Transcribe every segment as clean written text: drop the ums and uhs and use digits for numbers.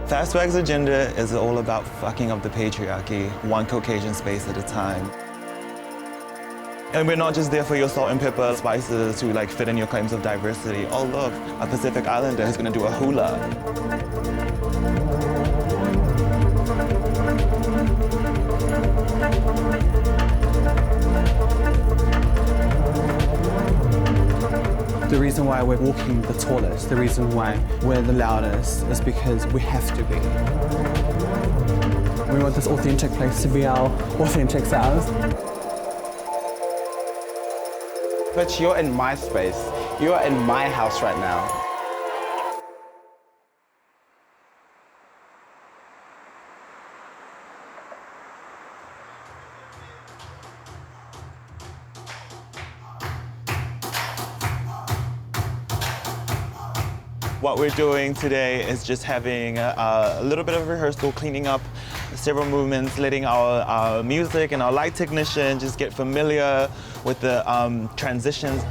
Fast Swag's agenda is all about fucking up the patriarchy, one Caucasian space at a time. And we're not just there for your salt and pepper spices to like fit in your claims of diversity. Oh look, a Pacific Islander is gonna do a hula. The reason why we're walking the tallest, the reason why we're the loudest is because we have to be. We want this authentic place to be our authentic selves. But you're in my space. You're in my house right now. What we're doing today is just having a little bit of rehearsal, cleaning up several movements, letting our music and our light technician just get familiar with the transitions.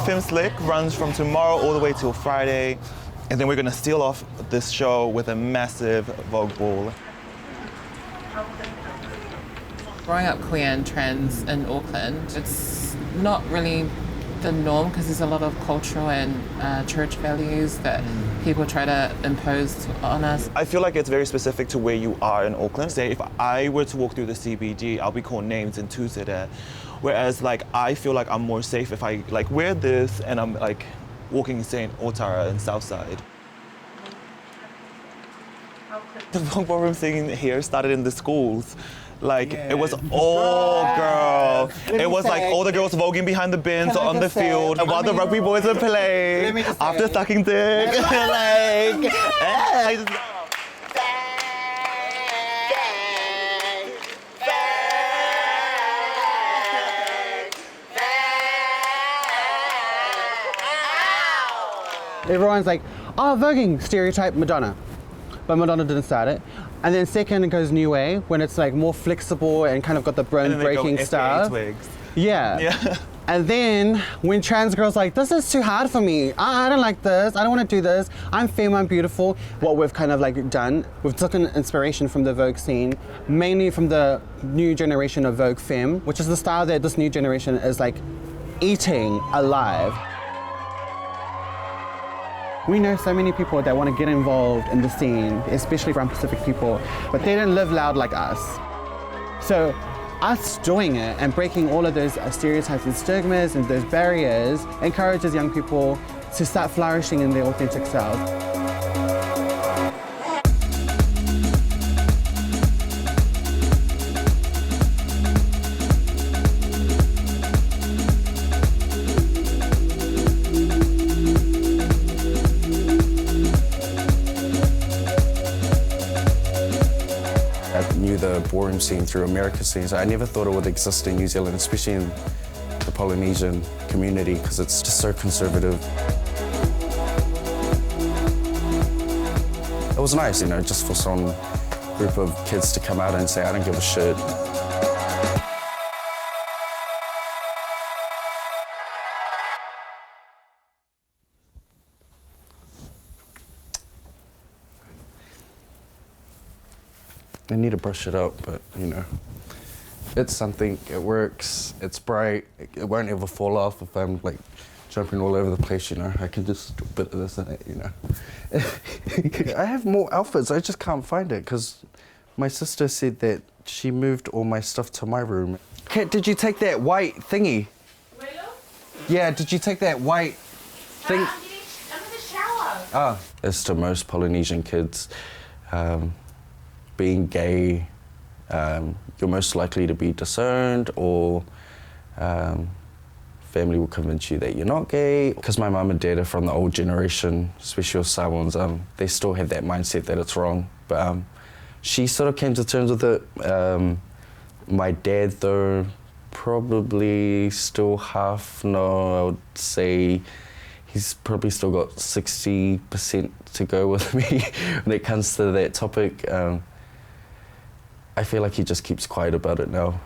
Film Slick runs from tomorrow all the way till Friday, and then we're gonna seal off this show with a massive Vogue ball. Growing up queer and trans in Auckland, it's not really the norm because there's a lot of cultural and church values that people try to impose on us. I feel like it's very specific to where you are in Auckland. Say if I were to walk through the CBD, I'll be called names in Tusere. Whereas like I feel like I'm more safe if I like wear this and I'm like walking say in Otara and Southside. The Vogue ballroom scene here started in the schools. Like it was all girl. It was like all the girls voguing behind the bins or on the field while the rugby boys were playing after sucking dick. Like, Everyone's like, oh, voguing, stereotype Madonna. But Madonna didn't start it. And then second, it goes new way, when it's like more flexible and kind of got the bone-breaking stuff. Twigs. Yeah. And then when trans girls like, this is too hard for me. I don't like this. I don't want to do this. I'm femme, I'm beautiful. What we've kind of like done, we've taken inspiration from the Vogue scene, mainly from the new generation of Vogue femme, which is the style that this new generation is like eating alive. We know so many people that want to get involved in the scene, especially from Pacific people, but they don't live loud like us. So us doing it and breaking all of those stereotypes and stigmas and those barriers encourages young people to start flourishing in their authentic selves. The ballroom scene through America scenes. I never thought it would exist in New Zealand, especially in the Polynesian community, because it's just so conservative. It was nice, you know, just for some group of kids to come out and say, I don't give a shit. I need to brush it up, but you know, it's something, it works, it's bright, it won't ever fall off if I'm like jumping all over the place, you know. I can just do a bit of this in it, you know. I have more outfits, I just can't find it because my sister said that she moved all my stuff to my room. Kat, did you take that white thingy? Really? Yeah, did you take that white thing? I'm in the shower. Ah, it's to most Polynesian kids. Being gay, you're most likely to be disowned, or family will convince you that you're not gay. Because my mum and dad are from the old generation, especially with Samoans, they still have that mindset that it's wrong. But she sort of came to terms with it. My dad, though, probably still half, no, I would say He's probably still got 60% to go with me when it comes to that topic. I feel like he just keeps quiet about it now.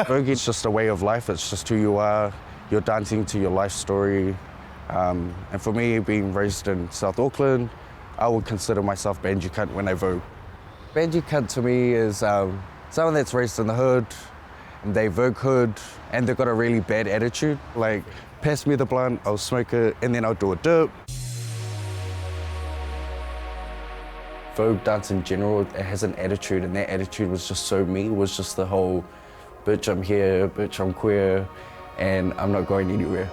Vogue is just a way of life, it's just who you are. You're dancing to your life story. And for me, being raised in South Auckland, I would consider myself banji cunt when I vogue. Banji cunt to me is someone that's raised in the hood, and they vogue hood, and they've got a really bad attitude. Like, pass me the blunt, I'll smoke it, and then I'll do a dip. Vogue dance in general, it has an attitude, and that attitude was just so me. It was just the whole, bitch, I'm here, bitch, I'm queer, and I'm not going anywhere.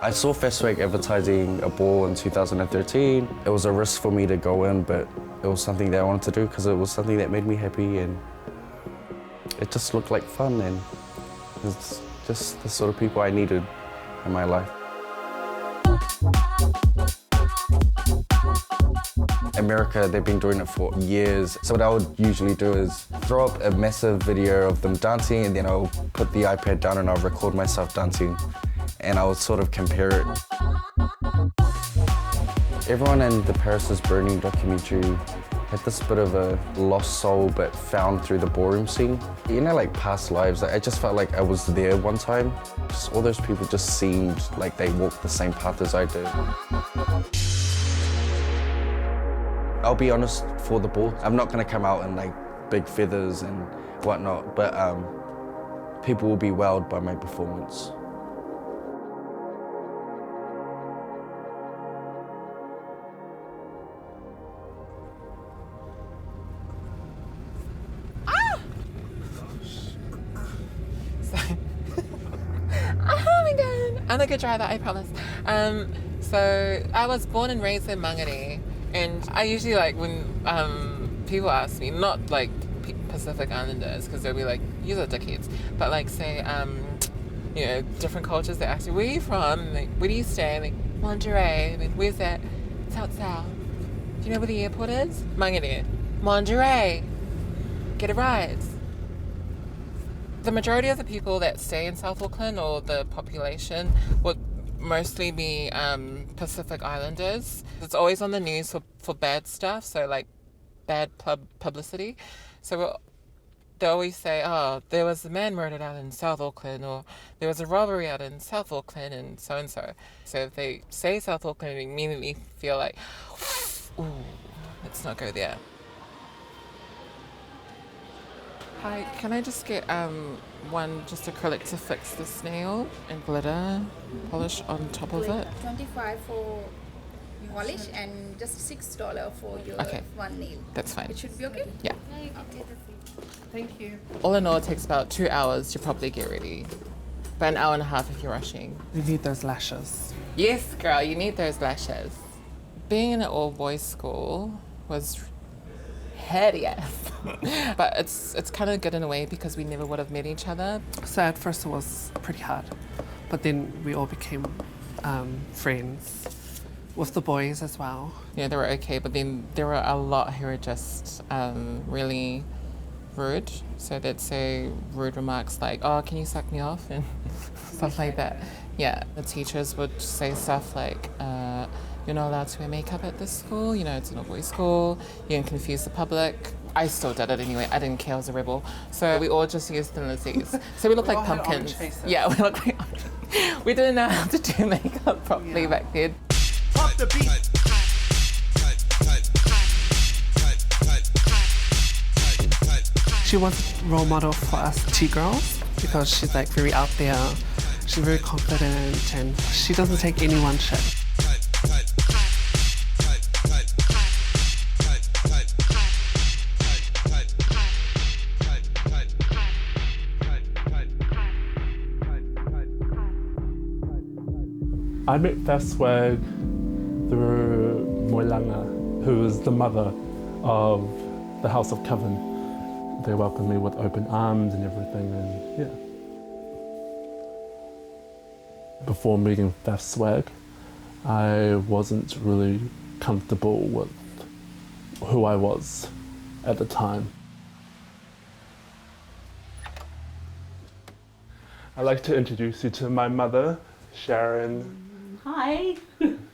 I saw Fastwag advertising a ball in 2013. It was a risk for me to go in, but it was something that I wanted to do because it was something that made me happy, and it just looked like fun, and it's just the sort of people I needed in my life. America, they've been doing it for years. So what I would usually do is throw up a massive video of them dancing, and then I'll put the iPad down and I'll record myself dancing, and I would sort of compare it. Everyone in the Paris is Burning documentary had this bit of a lost soul but found through the ballroom scene. You know, like past lives, I just felt like I was there one time. Just all those people just seemed like they walked the same path as I did. I'll be honest, for the ball, I'm not gonna come out in like big feathers and whatnot, but people will be wowed by my performance. Oh my god, I'm a good driver, I promise. So I was born and raised in Mangere, and I usually like when people ask me, not like Pacific Islanders, because they'll be like, "You are dickheads," but like say, you know, different cultures. They ask me, "Where are you from?" Like, "Where do you stay?" I'm like, "Monterey." I mean, "Where's that?" "South." Do you know where the airport is? Mangere. Monterey. Get it right. The majority of the people that stay in South Auckland, or the population, would mostly be Pacific Islanders. It's always on the news for bad stuff, so like bad publicity. So they always say, "Oh, there was a man murdered out in South Auckland," or "There was a robbery out in South Auckland," and so and so. So if they say South Auckland, it immediately feel like, "Ooh, let's not go there." Hi, can I just get one just acrylic to fix this nail and glitter polish on top of it? 25 for polish and just $6 for your one nail. That's fine. It should be okay? Yeah. Thank you. All in all, it takes about 2 hours to probably get ready. About an hour and a half if you're rushing. You need those lashes. Yes, girl, you need those lashes. Being in an all-boys school was hideous. But it's kind of good in a way because we never would have met each other. So at first it was pretty hard, but then we all became friends with the boys as well. Yeah, they were okay, but then there were a lot who were just really rude. So they'd say rude remarks like, "Oh, can you suck me off?" and stuff like that. Yeah, the teachers would say stuff like, "You're not allowed to wear makeup at this school, you know, it's an all-boys school, you can confuse the public." I still did it anyway, I didn't care, I was a rebel. So we all just used thin Lizzies. So we looked like pumpkins. Yeah, we looked like, we didn't know how to do makeup properly back then. Pump the beat. She was a role model for us T-girls because she's like very out there, she's very confident, and she doesn't take anyone's shit. I met Fastwag through Moilanga, who is the mother of the House of Coven. They welcomed me with open arms and everything, and yeah. Before meeting Fastwag, I wasn't really comfortable with who I was at the time. I'd like to introduce you to my mother, Sharon. Hi.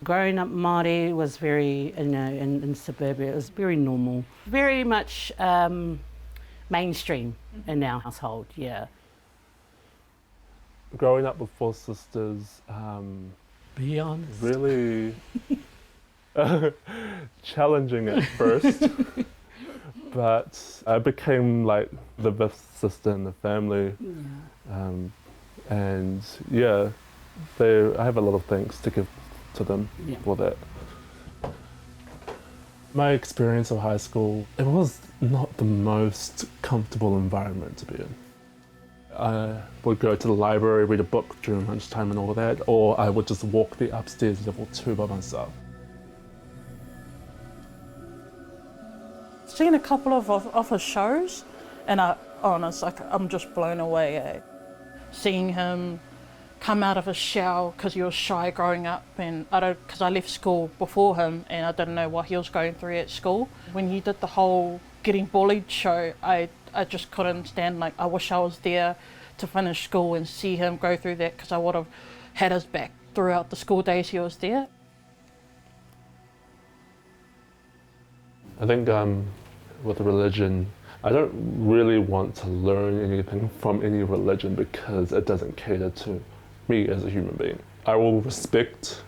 Growing up Māori was very, in suburbia, it was very normal. Very much mainstream in our household, yeah. Growing up with four sisters, Be honest. really challenging at first, but I became like the best sister in the family. Yeah. And yeah, I have a lot of thanks to give to them for that. My experience of high school, it was not the most comfortable environment to be in. I would go to the library, read a book during lunchtime and all that, or I would just walk the upstairs level 2 by myself. Seen a couple of his shows, and I'm just blown away. Seeing him come out of his shell because he was shy growing up, and because I left school before him and I didn't know what he was going through at school. When he did the whole getting bullied show, I just couldn't stand. Like, I wish I was there to finish school and see him go through that, because I would have had his back throughout the school days he was there. I think with religion, I don't really want to learn anything from any religion because it doesn't cater to me as a human being. I will respect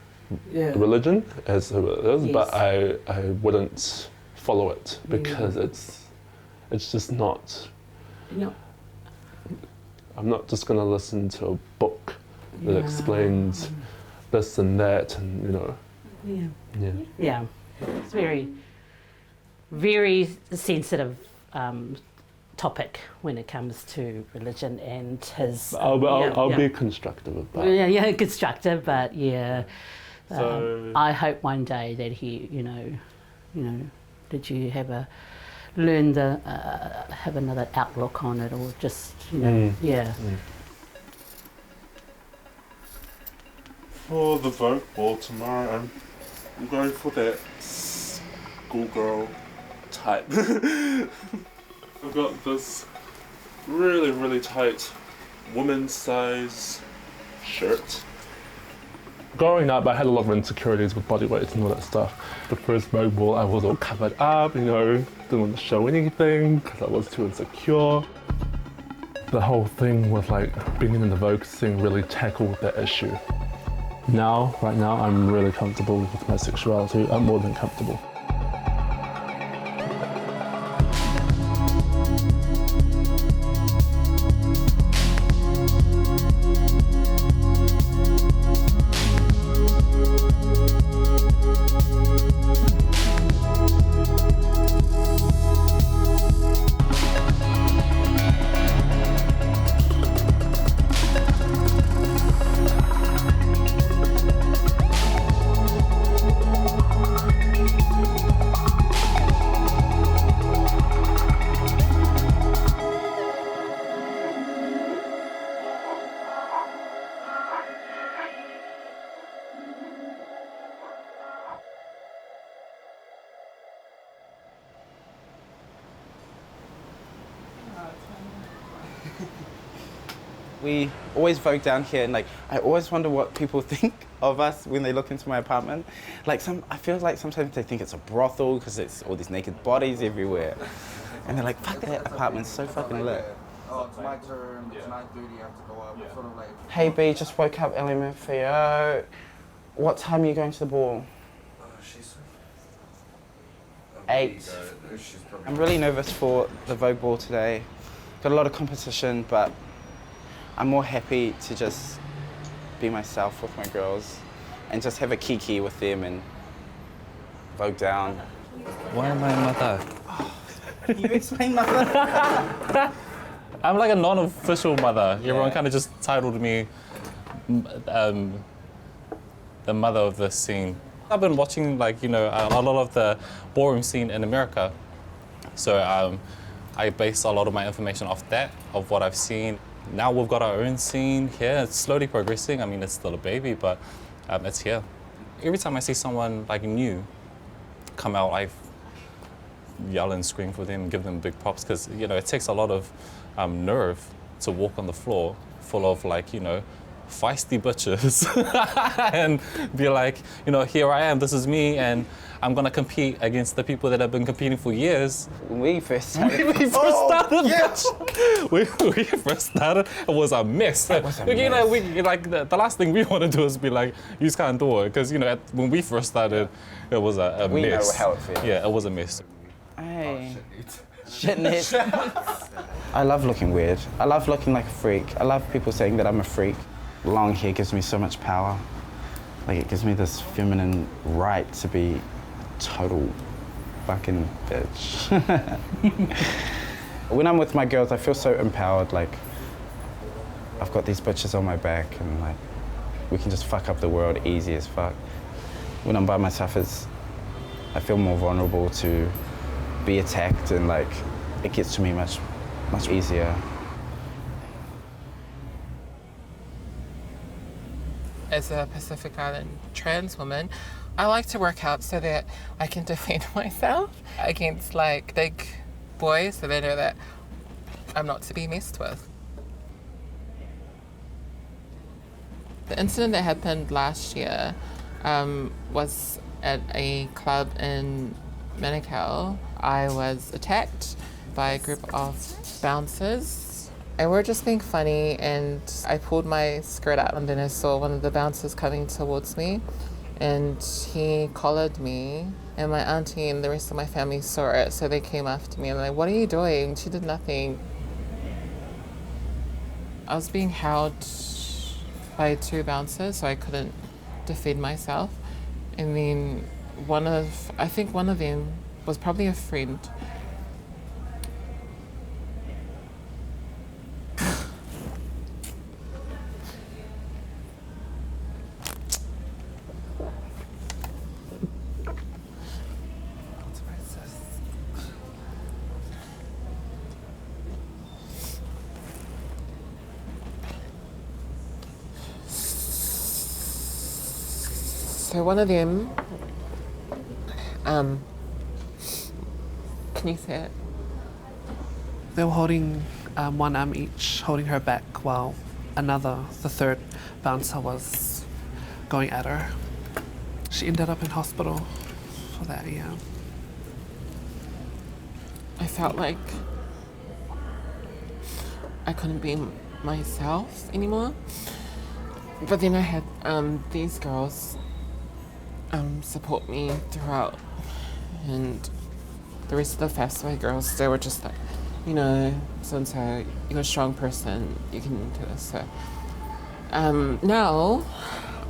religion as who it is, but I wouldn't follow it because it's just not. No. I'm not just going to listen to a book that explains this and that, and Yeah. It's very, very sensitive topic when it comes to religion and his. I'll be constructive about it. Yeah, constructive, but yeah. So I hope one day that he, did you have have another outlook on it, or just, For the Vogue ball tomorrow, I'm going for that schoolgirl type. I've got this really, really tight woman's size shirt. Growing up, I had a lot of insecurities with body weight and all that stuff. The first Vogue ball, I was all covered up, didn't want to show anything because I was too insecure. The whole thing with being in the Vogue scene really tackled that issue. Right now, I'm really comfortable with my sexuality. I'm more than comfortable. We always Vogue down here, and I always wonder what people think of us when they look into my apartment. I feel like sometimes they think it's a brothel because it's all these naked bodies everywhere. And they're like, fuck, that apartment's so fucking lit. Oh, it's my turn, it's 9:30, I have to go up. It's sort of like... Hey B, just woke up LMFAO. What time are you going to the ball? She's... 8. I'm really nervous for the Vogue ball today. Got a lot of competition, but I'm more happy to just be myself with my girls and just have a kiki with them and Vogue down. Why am I a mother? Can you explain mother? I'm like a non-official mother. Everyone kind of just titled me the mother of this scene. I've been watching a lot of the ballroom scene in America. So I base a lot of my information off that, of what I've seen. Now we've got our own scene here. It's slowly progressing. I mean, it's still a baby, but it's here. Every time I see someone new come out, yell and scream for them, give them big props, because, you know, it takes a lot of nerve to walk on the floor full of, like, you know, feisty bitches and be like, you know, here I am, this is me, and I'm gonna compete against the people that have been competing for years. When we first started, we first started, it was a mess. It was a You know, mess. like the last thing we want to do is be like, you just can't do it, because, you know, when we first started, it was a we mess. know how it feels. Yeah, it was a mess. Hey. Shitnet. I love looking weird. I love looking like a freak. I love people saying that I'm a freak. Long hair gives me so much power. Like, it gives me this feminine right to be total fucking bitch. When I'm with my girls, I feel so empowered. Like, I've got these bitches on my back, and like, we can just fuck up the world easy as fuck. When I'm by myself, I feel more vulnerable to be attacked, and like, it gets to me much easier. As a Pacific Island trans woman, I like to work out so that I can defend myself against like big boys, so they know that I'm not to be messed with. The incident that happened last year was at a club in Manukau. I was attacked by a group of bouncers. And we were just being funny, and I pulled my skirt up, and then I saw one of the bouncers coming towards me, and he collared me, and my auntie and the rest of my family saw it, so they came after me and they're like, "What are you doing?" She did nothing. I was being held by 2 bouncers, so I couldn't defend myself. And then I think one of them was probably a friend. So one of them, can you say it? They were holding one arm each, holding her back, while the third bouncer was going at her. She ended up in hospital for that, yeah. I felt like I couldn't be myself anymore. But then I had these girls support me throughout, and the rest of the Fastway girls, they were just like, you know, so-and-so, you're a strong person, you can do this. So now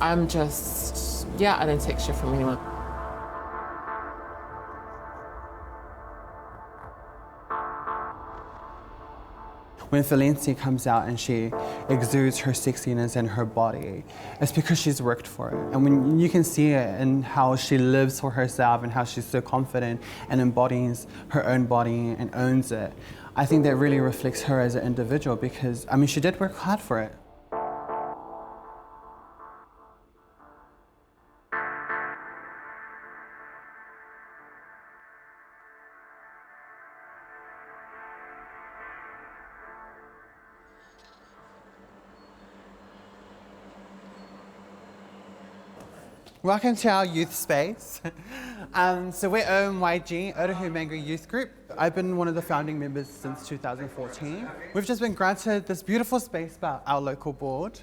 I'm just, I don't take shit from anyone. When Valencia comes out and she exudes her sexiness and her body, it's because she's worked for it. And when you can see it in how she lives for herself and how she's so confident and embodies her own body and owns it, I think that really reflects her as an individual, because, I mean, she did work hard for it. Welcome to our youth space. So we're OMYG, Otahu Mango Youth Group. I've been one of the founding members since 2014. We've just been granted this beautiful space by our local board.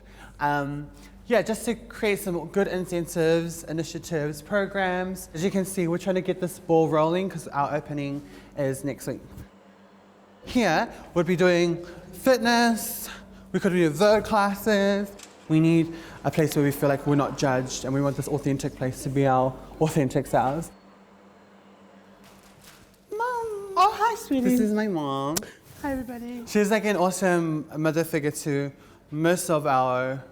Just to create some good incentives, initiatives, programs. As you can see, we're trying to get this ball rolling because our opening is next week. Here, we'll be doing fitness, we could do Vogue classes. We need a place where we feel like we're not judged, and we want this authentic place to be our authentic selves. Mom! Oh, hi, sweetie. This is my mom. Hi, everybody. She's like an awesome mother figure to most of our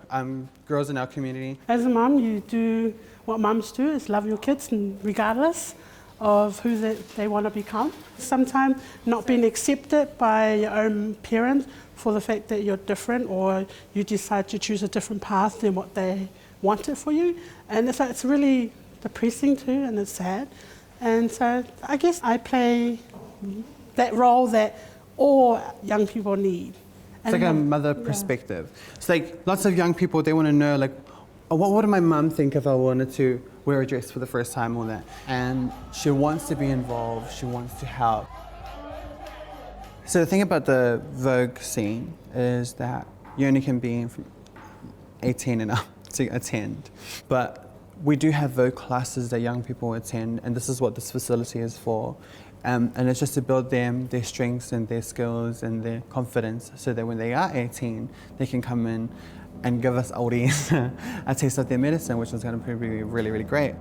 girls in our community. As a mom, you do what moms do, is love your kids, and regardless of who they want to become. Sometimes not being accepted by your own parents for the fact that you're different, or you decide to choose a different path than what they wanted for you. And it's really depressing too, and it's sad. And so I guess I play that role that all young people need. It's like a mother perspective. It's like lots of young people, they want to know, like, oh, what would my mum think if I wanted to wear a dress for the first time or that? And she wants to be involved, she wants to help. So the thing about the Vogue scene is that you only can be from 18 and up to attend. But we do have Vogue classes that young people attend, and this is what this facility is for. And it's just to build them, their strengths and their skills and their confidence, so that when they are 18, they can come in and give us oldies a taste of their medicine, which is going to be really, really great.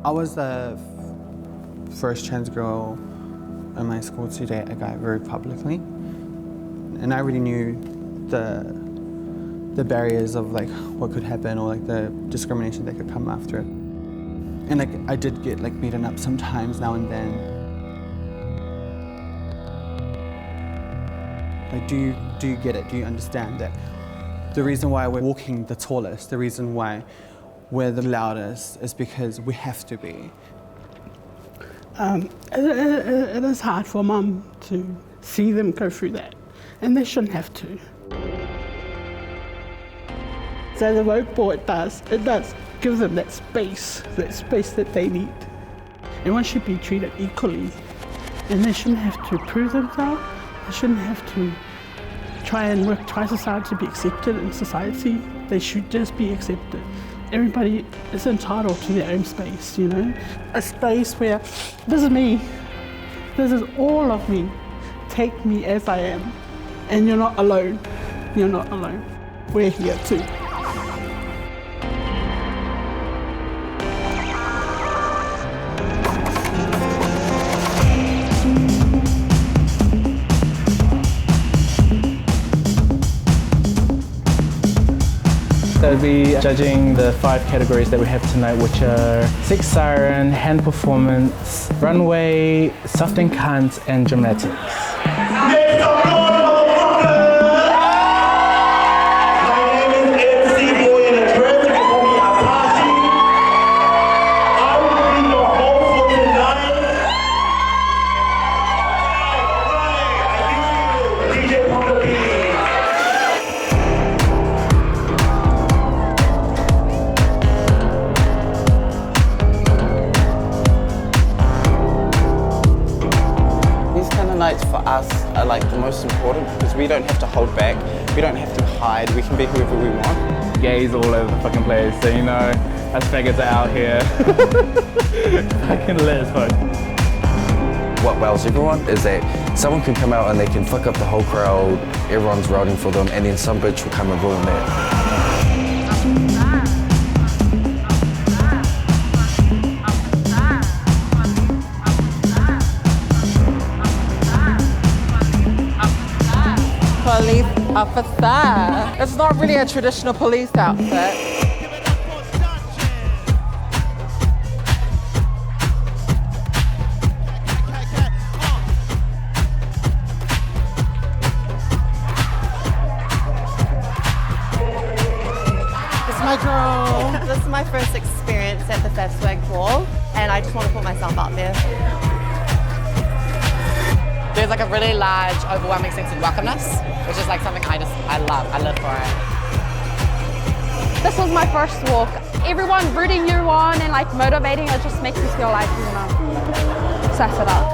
I was the first trans girl in my school to date a guy very publicly, and I already knew the barriers of like what could happen or like the discrimination that could come after it. And like I did get like beaten up sometimes now and then. Like, do you get it? Do you understand that the reason why we're walking the tallest, the reason why we're the loudest is because we have to be? It is hard for mum to see them go through that, and they shouldn't have to. So the Vogue board does give them that space that they need. Everyone should be treated equally, and they shouldn't have to prove themselves. They shouldn't have to try and work twice as hard to be accepted in society. They should just be accepted. Everybody is entitled to their own space, you know? A space where, this is me, this is all of me. Take me as I am. And you're not alone. You're not alone. We're here too. They'll be judging the 5 categories that we have tonight, which are sex siren, hand performance, runway, soft and cunt, and dramatics. Nights for us are like the most important because we don't have to hold back, we don't have to hide, we can be whoever we want. Gays all over the fucking place, so you know, us faggots are out here. Fucking lit as fuck. What wows everyone is that someone can come out and they can fuck up the whole crowd, everyone's rooting for them, and then some bitch will come and ruin that. Police officer. It's not really a traditional police outfit. It's my girl. This is my first experience at the Swag Ball, and I just want to put myself out there. There's like a really large, overwhelming sense of welcomeness, which is like something I love. I live for it. This was my first walk. Everyone rooting you on and like motivating, it just makes me feel like, you know, sass it up.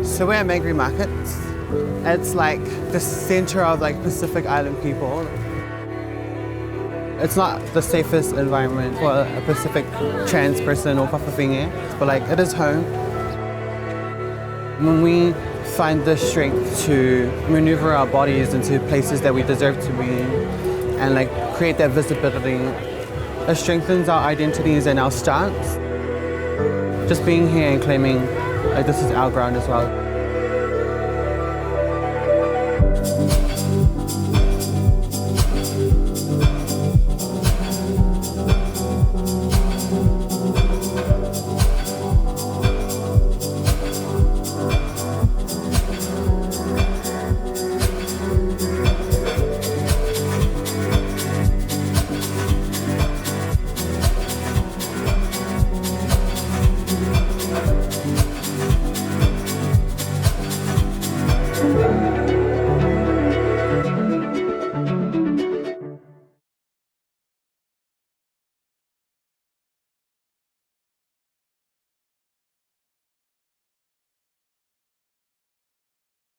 So we're at Mangere Market. It's like the center of like Pacific Island people. It's not the safest environment for a Pacific trans person or Papafinge, but like it is home. When we find the strength to maneuver our bodies into places that we deserve to be and like create that visibility, it strengthens our identities and our stance. Just being here and claiming like this is our ground as well.